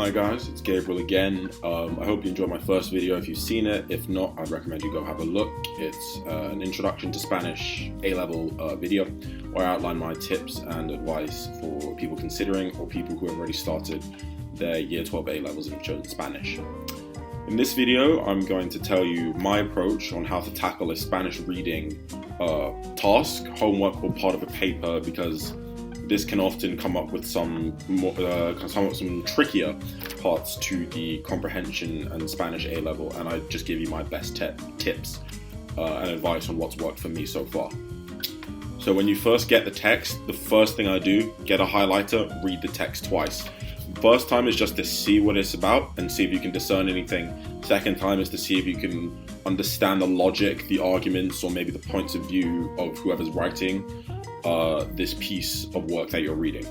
Hi guys, it's Gabriel again. I hope you enjoyed my first video if you've seen it. If not, I'd recommend you go have a look. It's an introduction to Spanish A-level video where I outline my tips and advice for people considering or people who have already started their Year 12 A-levels and have chosen Spanish. In this video, I'm going to tell you my approach on how to tackle a Spanish reading task, homework, or part of a paper, because this can often come up with some trickier parts to the comprehension and Spanish A-level, and I just give you my best tips and advice on what's worked for me so far. So when you first get the text, the first thing I do, get a highlighter, read the text twice. First time is just to see what it's about and see if you can discern anything. Second time is to see if you can understand the logic, the arguments, or maybe the points of view of whoever's writing this piece of work that you're reading.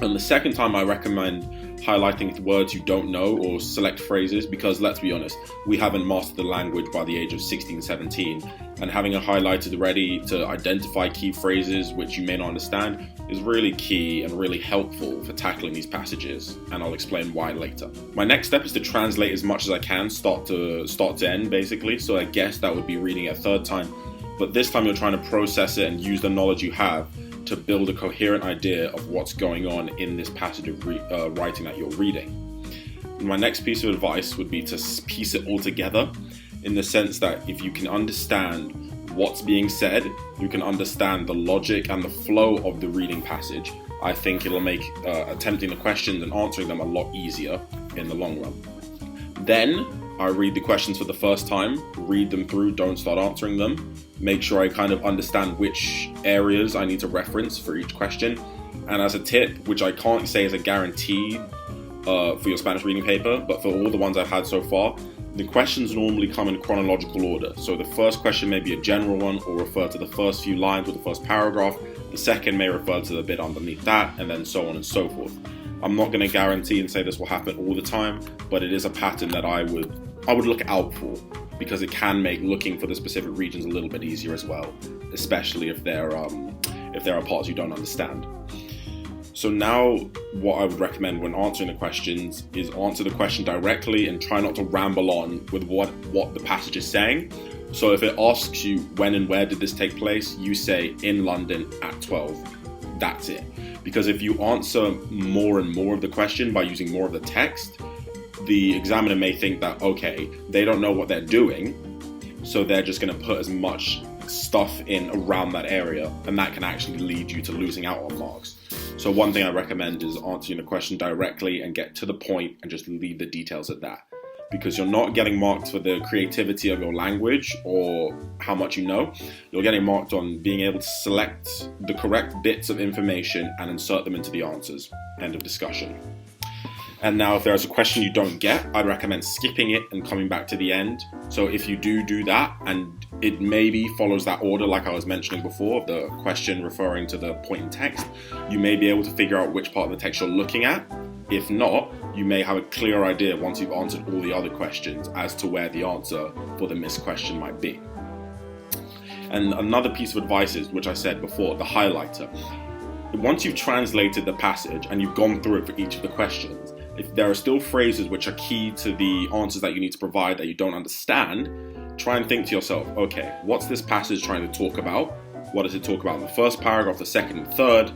And the second time, I recommend highlighting words you don't know or select phrases, because let's be honest, we haven't mastered the language by the age of 16, 17, and having a highlighted ready to identify key phrases which you may not understand is really key and really helpful for tackling these passages, and I'll explain why later. My next step is to translate as much as I can, start to end basically, so I guess that would be reading it a third time, but this time you're trying to process it and use the knowledge you have to build a coherent idea of what's going on in this passage of writing that you're reading. And my next piece of advice would be to piece it all together, in the sense that if you can understand what's being said, you can understand the logic and the flow of the reading passage. I think it'll make attempting the questions and answering them a lot easier in the long run. Then I read the questions for the first time, read them through, don't start answering them. Make sure I kind of understand which areas I need to reference for each question. And as a tip, which I can't say is a guarantee for your Spanish reading paper, but for all the ones I've had so far, the questions normally come in chronological order. So the first question may be a general one or refer to the first few lines or the first paragraph. The second may refer to the bit underneath that, and then so on and so forth. I'm not going to guarantee and say this will happen all the time, but it is a pattern that I would look out for, because it can make looking for the specific regions a little bit easier as well, especially if there are parts you don't understand. So now what I would recommend when answering the questions is answer the question directly and try not to ramble on with what the passage is saying. So if it asks you when and where did this take place, you say in London at 12. That's it. Because if you answer more and more of the question by using more of the text, the examiner may think that, okay, they don't know what they're doing, so they're just going to put as much stuff in around that area, and that can actually lead you to losing out on marks. So one thing I recommend is answering the question directly and get to the point and just leave the details at that, because you're not getting marked for the creativity of your language or how much you know. You're getting marked on being able to select the correct bits of information and insert them into the answers. End of discussion. And now if there's a question you don't get, I'd recommend skipping it and coming back to the end. So if you do that, and it maybe follows that order like I was mentioning before, of the question referring to the point in text, you may be able to figure out which part of the text you're looking at. If not, you may have a clear idea once you've answered all the other questions as to where the answer for the missed question might be. And another piece of advice is, which I said before, the highlighter. Once you've translated the passage and you've gone through it for each of the questions, if there are still phrases which are key to the answers that you need to provide that you don't understand, try and think to yourself, okay, what's this passage trying to talk about? What does it talk about in the first paragraph, the second and third?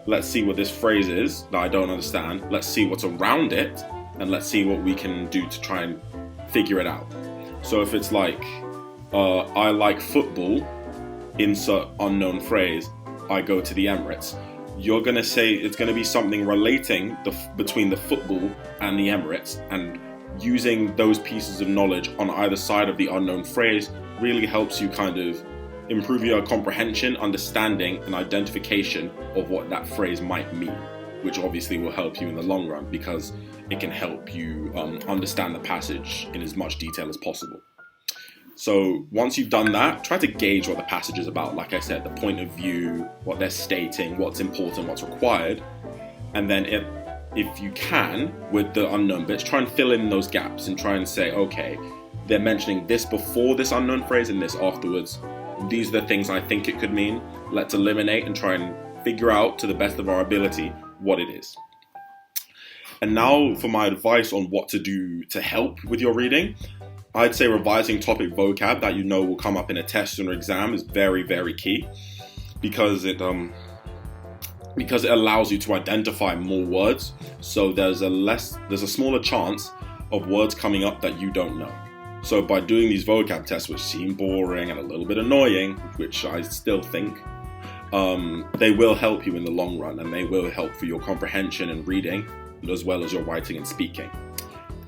Let's see what this phrase is that I don't understand. Let's see what's around it, and let's see what we can do to try and figure it out. So if it's like, I like football, insert unknown phrase, I go to the Emirates. You're going to say it's going to be something relating between the football and the Emirates, and using those pieces of knowledge on either side of the unknown phrase really helps you kind of improve your comprehension, understanding, and identification of what that phrase might mean, which obviously will help you in the long run because it can help you understand the passage in as much detail as possible. So once you've done that, try to gauge what the passage is about. Like I said, the point of view, what they're stating, what's important, what's required. And then if you can, with the unknown bits, try and fill in those gaps and try and say, okay, they're mentioning this before this unknown phrase and this afterwards. These are the things I think it could mean. Let's eliminate and try and figure out to the best of our ability what it is. And now for my advice on what to do to help with your reading. I'd say revising topic vocab that you know will come up in a test or exam is very, very key, because it allows you to identify more words. So there's a smaller chance of words coming up that you don't know. So by doing these vocab tests, which seem boring and a little bit annoying, which I still think, they will help you in the long run, and they will help for your comprehension and reading, as well as your writing and speaking.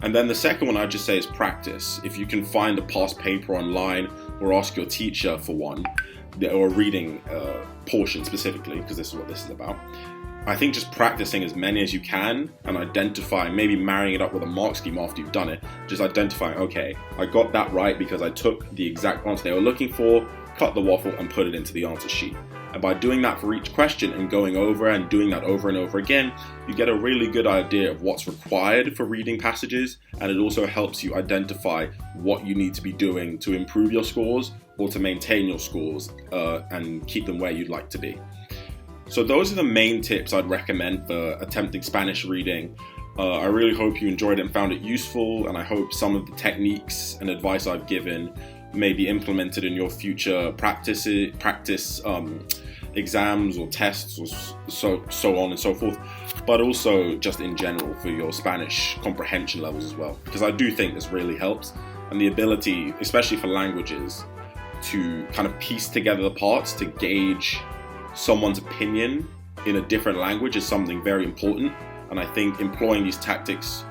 And then the second one I'd just say is practice. If you can find a past paper online or ask your teacher for one, or a reading portion specifically, because this is what this is about, I think just practicing as many as you can and identifying, maybe marrying it up with a mark scheme after you've done it, just identifying, okay, I got that right because I took the exact answer they were looking for, cut the waffle and put it into the answer sheet. And by doing that for each question and going over and doing that over and over again, you get a really good idea of what's required for reading passages, and it also helps you identify what you need to be doing to improve your scores or to maintain your scores and keep them where you'd like to be. So those are the main tips I'd recommend for attempting Spanish reading. I really hope you enjoyed it and found it useful, and I hope some of the techniques and advice I've given may be implemented in your future practice exams or tests or so on and so forth, but also just in general for your Spanish comprehension levels as well, because I do think this really helps, and the ability, especially for languages, to kind of piece together the parts to gauge someone's opinion in a different language is something very important. And I think employing these tactics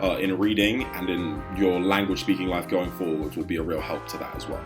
in reading and in your language speaking life going forward will be a real help to that as well.